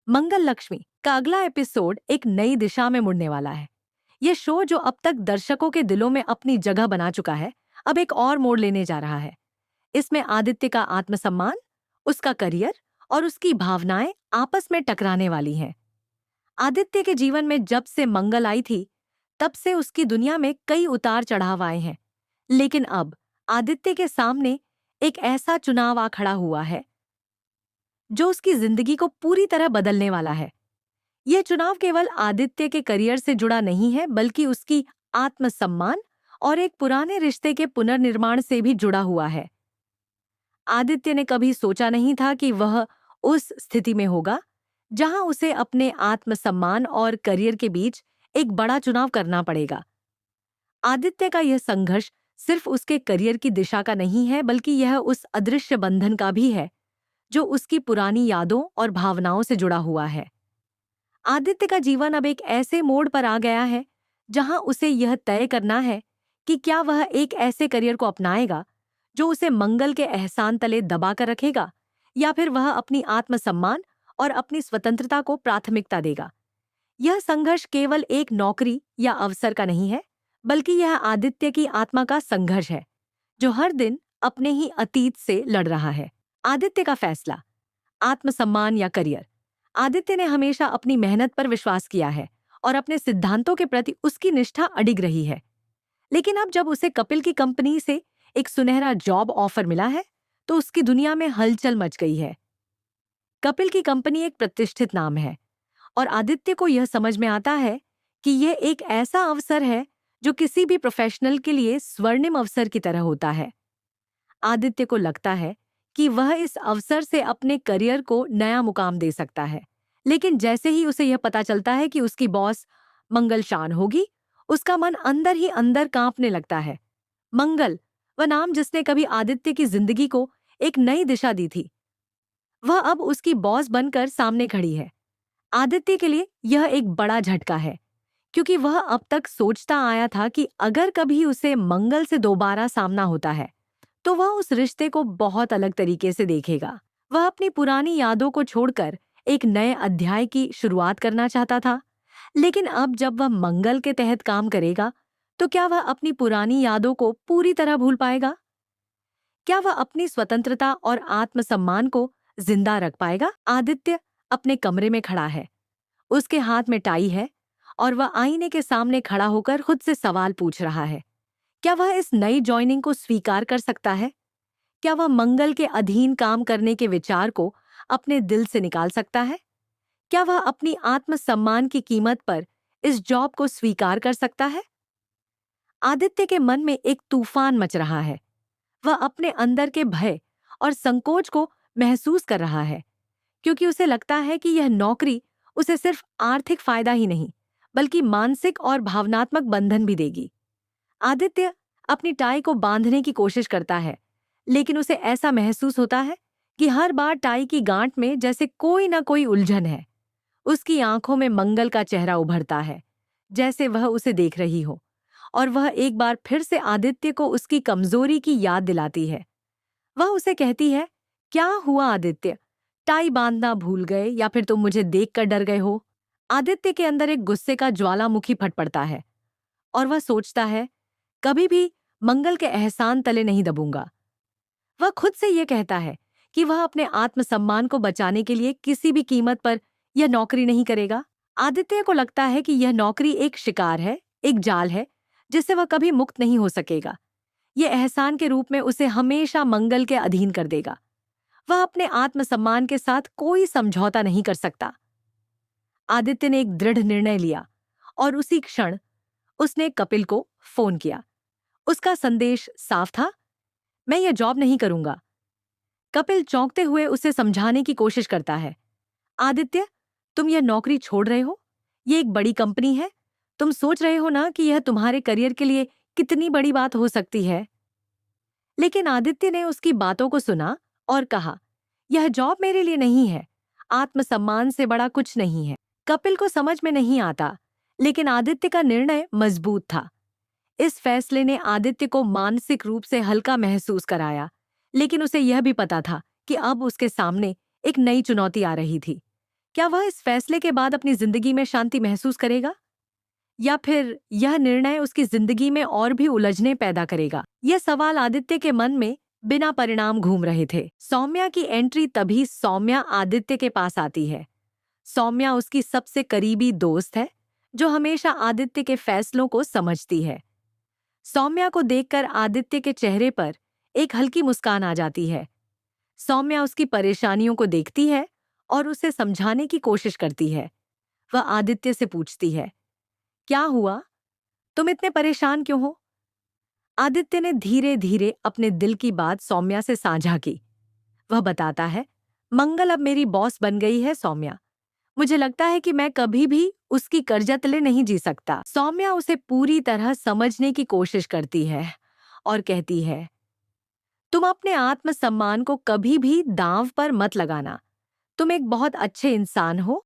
मंगल लक्ष्मी का अगला एपिसोड एक नई दिशा में मुड़ने वाला है। ये शो जो अब तक दर्शकों के दिलों में अपनी जगह बना चुका है, अब एक और मोड़ लेने जा रहा है। इसमें आदित्य का आत्मसम्मान, उसका करियर और उसकी भावनाएं आपस में टकराने वाली हैं। आदित्य के जीवन में जब से मंगल आई थी, तब से उसकी दुनिया में कई उतार चढ़ाव आए हैं। लेकिन अब आदित्य के सामने एक ऐसा चुनाव आ खड़ा हुआ है जो उसकी जिंदगी को पूरी तरह बदलने वाला है। यह चुनाव केवल आदित्य के करियर से जुड़ा नहीं है, बल्कि उसकी आत्मसम्मान और एक पुराने रिश्ते के पुनर्निर्माण से भी जुड़ा हुआ है। आदित्य ने कभी सोचा नहीं था कि वह उस स्थिति में होगा जहां उसे अपने आत्मसम्मान और करियर के बीच एक बड़ा चुनाव करना पड़ेगा। आदित्य का यह संघर्ष सिर्फ उसके करियर की दिशा का नहीं है, बल्कि यह उस अदृश्य बंधन का भी है जो उसकी पुरानी यादों और भावनाओं से जुड़ा हुआ है। आदित्य का जीवन अब एक ऐसे मोड़ पर आ गया है जहां उसे यह तय करना है कि क्या वह एक ऐसे करियर को अपनाएगा जो उसे मंगल के एहसान तले दबा कर रखेगा, या फिर वह अपनी आत्मसम्मान और अपनी स्वतंत्रता को प्राथमिकता देगा। यह संघर्ष केवल एक नौकरी या अवसर का नहीं है, बल्कि यह आदित्य की आत्मा का संघर्ष है जो हर दिन अपने ही अतीत से लड़ रहा है। आदित्य का फैसला, आत्मसम्मान या करियर। आदित्य ने हमेशा अपनी मेहनत पर विश्वास किया है और अपने सिद्धांतों के प्रति उसकी निष्ठा अडिग रही है। लेकिन अब जब उसे कपिल की कंपनी से एक सुनहरा जॉब ऑफर मिला है, तो उसकी दुनिया में हलचल मच गई है। कपिल की कंपनी एक प्रतिष्ठित नाम है और आदित्य को यह समझ में आता है कि यह एक ऐसा अवसर है जो किसी भी प्रोफेशनल के लिए स्वर्णिम अवसर की तरह होता है। आदित्य को लगता है कि वह इस अवसर से अपने करियर को नया मुकाम दे सकता है। लेकिन जैसे ही उसे यह पता चलता है कि उसकी बॉस मंगल शान होगी, उसका मन अंदर ही अंदर कांपने लगता है। मंगल, वह नाम जिसने कभी आदित्य की जिंदगी को एक नई दिशा दी थी, वह अब उसकी बॉस बनकर सामने खड़ी है। आदित्य के लिए यह एक बड़ा झटका है, क्योंकि वह अब तक सोचता आया था कि अगर कभी उसे मंगल से दोबारा सामना होता है, तो वह उस रिश्ते को बहुत अलग तरीके से देखेगा। वह अपनी पुरानी यादों को छोड़कर एक नए अध्याय की शुरुआत करना चाहता था। लेकिन अब जब वह मंगल के तहत काम करेगा, तो क्या वह अपनी पुरानी यादों को पूरी तरह भूल पाएगा? क्या वह अपनी स्वतंत्रता और आत्मसम्मान को जिंदा रख पाएगा? आदित्य अपने कमरे में खड़ा है। उसके हाथ में टाई है और वह आईने के सामने खड़ा होकर खुद से सवाल पूछ रहा है। क्या वह इस नई जॉइनिंग को स्वीकार कर सकता है? क्या वह मंगल के अधीन काम करने के विचार को अपने दिल से निकाल सकता है? क्या वह अपनी आत्मसम्मान की कीमत पर इस जॉब को स्वीकार कर सकता है? आदित्य के मन में एक तूफान मच रहा है। वह अपने अंदर के भय और संकोच को महसूस कर रहा है, क्योंकि उसे लगता है कि यह नौकरी उसे सिर्फ आर्थिक फायदा ही नहीं, बल्कि मानसिक और भावनात्मक बंधन भी देगी। आदित्य अपनी टाई को बांधने की कोशिश करता है, लेकिन उसे ऐसा महसूस होता है कि हर बार टाई की गांठ में जैसे कोई ना कोई उलझन है। उसकी आंखों में मंगल का चेहरा उभरता है, जैसे वह उसे देख रही हो, और वह एक बार फिर से आदित्य को उसकी कमजोरी की याद दिलाती है। वह उसे कहती है, क्या हुआ आदित्य? टाई बांधना भूल गए या फिर तुम मुझे देखकर डर गए हो? आदित्य के अंदर एक गुस्से का ज्वालामुखी फट पड़ता है और वह सोचता है, कभी भी मंगल के एहसान तले नहीं दबूंगा। वह खुद से यह कहता है कि वह अपने आत्मसम्मान को बचाने के लिए किसी भी कीमत पर यह नौकरी नहीं करेगा। आदित्य को लगता है कि यह नौकरी एक शिकार है, एक जाल है जिससे वह कभी मुक्त नहीं हो सकेगा। यह एहसान के रूप में उसे हमेशा मंगल के अधीन कर देगा। वह अपने आत्मसम्मान के साथ कोई समझौता नहीं कर सकता। आदित्य ने एक दृढ़ निर्णय लिया और उसी क्षण उसने कपिल को फोन किया। उसका संदेश साफ था, मैं यह जॉब नहीं करूंगा। कपिल चौंकते हुए उसे समझाने की कोशिश करता है। आदित्य, तुम यह नौकरी छोड़ रहे हो? यह एक बड़ी कंपनी है। तुम सोच रहे हो ना कि यह तुम्हारे करियर के लिए कितनी बड़ी बात हो सकती है। लेकिन आदित्य ने उसकी बातों को सुना और कहा, यह जॉब मेरे लिए नहीं है। आत्मसम्मान से बड़ा कुछ नहीं है। कपिल को समझ में नहीं आता, लेकिन आदित्य का निर्णय मजबूत था। इस फैसले ने आदित्य को मानसिक रूप से हल्का महसूस कराया, लेकिन उसे यह भी पता था कि अब उसके सामने एक नई चुनौती आ रही थी। क्या वह इस फैसले के बाद अपनी जिंदगी में शांति महसूस करेगा, या फिर यह निर्णय उसकी जिंदगी में और भी उलझने पैदा करेगा? यह सवाल आदित्य के मन में बिना परिणाम घूम रहे थे। सौम्या की एंट्री तभी सौम्या आदित्य के पास आती है। सौम्या उसकी सबसे करीबी दोस्त है, जो हमेशा आदित्य के फैसलों को समझती है। सौम्या को देखकर आदित्य के चेहरे पर एक हल्की मुस्कान आ जाती है। सौम्या उसकी परेशानियों को देखती है और उसे समझाने की कोशिश करती है। वह आदित्य से पूछती है, क्या हुआ? तुम इतने परेशान क्यों हो? आदित्य ने धीरे धीरे अपने दिल की बात सौम्या से साझा की। वह बताता है, मंगल अब मेरी बॉस बन गई है सौम्या। मुझे लगता है कि मैं कभी भी उसकी कर्जतले नहीं जी सकता। सौम्या उसे पूरी तरह समझने की कोशिश करती है और कहती है, तुम अपने आत्मसम्मान को कभी भी दांव पर मत लगाना। तुम एक बहुत अच्छे इंसान हो